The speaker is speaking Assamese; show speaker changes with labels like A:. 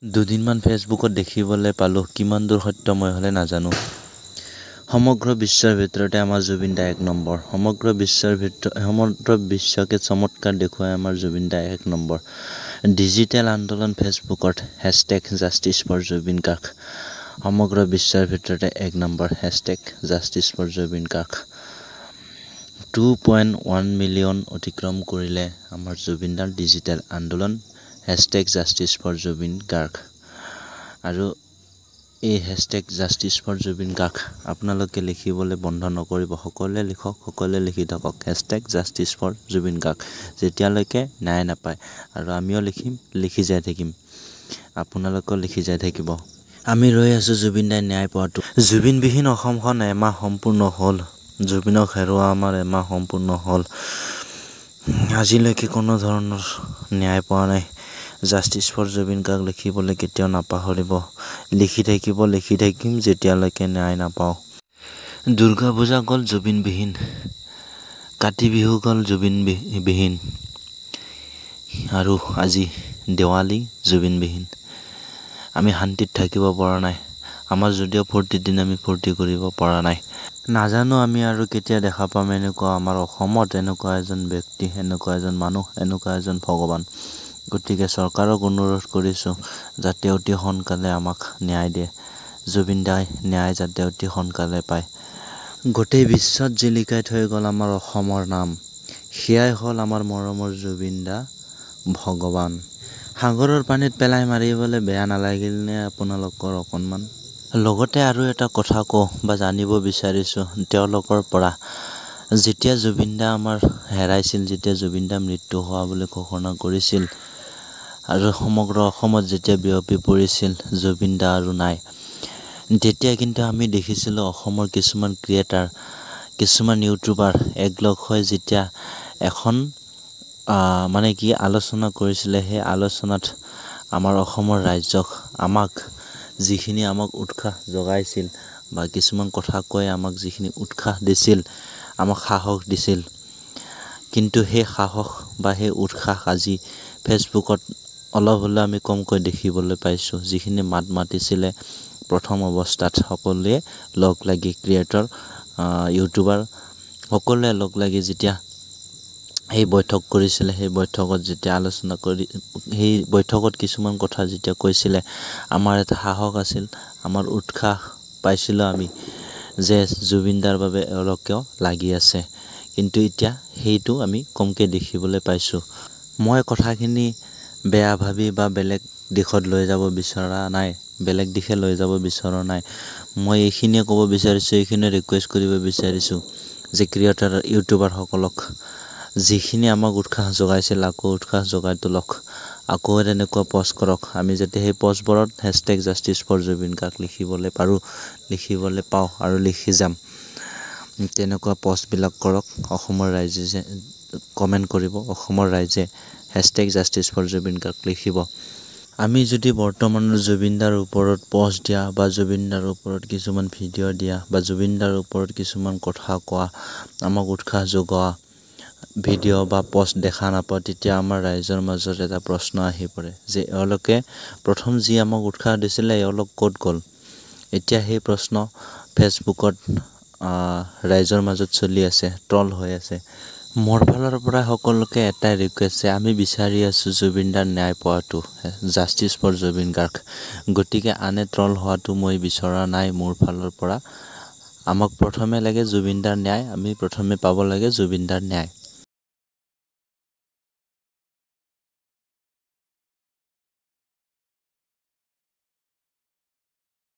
A: দুদিনমান ফেচবুকত দেখিবলৈ পালোঁ, কিমান দূৰ সত্য মই হ'লে নাজানো। সমগ্ৰ বিশ্বৰ ভিতৰতে আমাৰ জুবিন দা এক নম্বৰ। সমগ্ৰ বিশ্বকে চমৎকাৰ দেখুৱাই আমাৰ জুবিন দা এক নম্বৰ। ডিজিটেল আন্দোলন ফেচবুকত #জাষ্টিচ ফৰ জুবিন গাৰ্গ। সমগ্ৰ বিশ্বৰ ভিতৰতে এক number #justice for Zubeen Garg. 2.1 million অতিক্ৰম কৰিলে আমাৰ জুবিন দাৰ ডিজিটেল আন্দোলন #জাষ্টিচ ফৰ জুবিন গাৰ্গ। আৰু এই #জাষ্টিচ ফৰ জুবিন গাৰ্গ আপোনালোকে লিখিবলৈ বন্ধ নকৰিব। সকলোৱে লিখক, সকলোৱে লিখি থাকক #জাষ্টিচ ফৰ জুবিন গাৰ্গ যেতিয়ালৈকে ন্যায় নাপায়। আৰু আমিও লিখিম, লিখি যাই থাকিম, আপোনালোকেও লিখি যাই থাকিব। আমি ৰৈ আছো জুবিন দাই ন্যায় পোৱাটো। জুবিনবিহীন অসমখন এমাহ সম্পূৰ্ণ হ'ল। জুবিনক হেৰুৱা আমাৰ এমাহ সম্পূৰ্ণ হ'ল। আজিলৈকে কোনো ধৰণৰ ন্যায় পোৱা নাই। জাষ্টিচ ফৰ জুবিন গাৰ্গ লিখিবলৈ কেতিয়াও নাপাহৰিব। লিখি থাকিব, লিখি থাকিম যেতিয়ালৈকে ন্যায় নাপাওঁ। দুৰ্গা পূজা গ'ল জুবিনবিহীন, কাতি বিহু গ'ল জুবিনবিহীন, আৰু আজি দেৱালী জুবিনবিহীন। আমি শান্তিত থাকিব পৰা নাই। আমাৰ যদিও ফূৰ্তিৰ দিন আমি ফূৰ্তি কৰিব পৰা নাই। নাজানো আমি আৰু কেতিয়া দেখা পাম এনেকুৱা আমাৰ অসমত এনেকুৱা এজন ব্যক্তি, এনেকুৱা এজন মানুহ, এনেকুৱা এজন ভগৱান। গতিকে চৰকাৰক অনুৰোধ কৰিছোঁ যাতে অতি সোনকালে আমাক ন্যায় দিয়ে। জুবিন দাই ন্যায় যাতে অতি সোনকালে পায়। গোটেই বিশ্বত জিলিকাই থৈ গ'ল আমাৰ অসমৰ নাম। সেয়াই হ'ল আমাৰ মৰমৰ জুবিন দা ভগৱান। সাগৰৰ পানীত পেলাই মাৰিবলৈ বেয়া নালাগিলনে আপোনালোকৰ অকণমান? লগতে আৰু এটা কথা কওঁ বা জানিব বিচাৰিছোঁ তেওঁলোকৰ পৰা। যেতিয়া জুবিন দা আমাৰ হেৰাইছিল, যেতিয়া জুবিন দা মৃত্যু হোৱা বুলি ঘোষণা কৰিছিল আৰু সমগ্ৰ অসমত যেতিয়া বিয়পি পৰিছিল জুবিন দা আৰু নাই, তেতিয়া কিন্তু আমি দেখিছিলোঁ অসমৰ কিছুমান ক্ৰিয়েটাৰ, কিছুমান ইউটিউবাৰ একলগ হৈ যেতিয়া এখন আলোচনা কৰিছিলে। সেই আলোচনাত আমাৰ অসমৰ ৰাইজক, যিখিনি আমাক উৎসাহ যোগাইছিল বা কিছুমান কথা কৈ আমাক যিখিনি উৎসাহ দিছিল, আমাক সাহস দিছিল, কিন্তু সেই সাহস বা সেই উৎসাহ আজি ফেচবুকত অলপ হ'লেও আমি কমকৈ দেখিবলৈ পাইছোঁ। যিখিনি মাত মাতিছিলে প্ৰথম অৱস্থাত সকলোৱে লগ লাগি, ক্ৰিয়েটৰ, ইউটিউবাৰ সকলোৱে লগ লাগি যেতিয়া সেই বৈঠক কৰিছিলে, সেই বৈঠকত যেতিয়া আলোচনা কৰি, সেই বৈঠকত কিছুমান কথা যেতিয়া কৈছিলে, আমাৰ এটা সাহস আছিল, আমাৰ উৎসাহ পাইছিলোঁ আমি যে জুবিন দাৰ বাবে এওঁলোকেও লাগি আছে। কিন্তু এতিয়া সেইটো আমি কমকৈ দেখিবলৈ পাইছোঁ। মই কথাখিনি বেয়া ভাবি বা বেলেগ দিশত লৈ যাব বিচৰা নাই, বেলেগ দিশে লৈ যাব বিচৰা নাই। মই এইখিনিয়ে ক'ব বিচাৰিছোঁ, এইখিনিয়ে ৰিকুৱেষ্ট কৰিব বিচাৰিছোঁ যে ক্ৰিয়েটাৰ, ইউটিউবাৰসকলক যিখিনি আমাক উৎসাহ যোগাইছিল আকৌ উৎসাহ যোগাই তোলক, আকৌ তেনেকুৱা পষ্ট কৰক। আমি যাতে সেই পষ্টবোৰত #জাষ্টিচ ফৰ জুবিন গাৰ্গ লিখিবলৈ পাৰোঁ, লিখিবলৈ পাওঁ আৰু লিখি যাম। তেনেকুৱা পষ্টবিলাক কৰক। অসমৰ ৰাইজে যে কমেণ্ট কৰিব, অসমৰ ৰাইজে #জাষ্টিচ ফৰ জুবিন গাৰ্গ লিখিব। আমি যদি বৰ্তমানৰ জুবিন দাৰ ওপৰত পষ্ট দিয়া বা জুবিন দাৰ ওপৰত কিছুমান ভিডিঅ' দিয়া বা জুবিন দাৰ ওপৰত কিছুমান কথা কোৱা, আমাক উৎসাহ যোগোৱা ভিডিঅ' বা পষ্ট দেখা নাপাওঁ, তেতিয়া আমাৰ ৰাইজৰ মাজত এটা প্ৰশ্ন আহি পৰে যে এওঁলোকে প্ৰথম যি আমাক উৎসাহ দিছিলে এওঁলোক ক'ত গ'ল? এতিয়া সেই প্ৰশ্ন ফেচবুকত ৰাইজৰ মাজত চলি আছে, ট্ৰল হৈ আছে। মোৰ ফালৰ পৰা সকলোকে এটাই ৰিকুৱেষ্ট যে আমি বিচাৰি আছোঁ জুবিন দাৰ ন্যায় পোৱাটো, জাষ্টিচ ফৰ জুবিন গাৰ্গ। গতিকে আনে ট্ৰল হোৱাটো মই বিচৰা নাই মোৰ ফালৰ পৰা। আমাক প্ৰথমে লাগে জুবিন দাৰ ন্যায়, আমি প্ৰথমে পাব লাগে জুবিন দাৰ ন্যায়।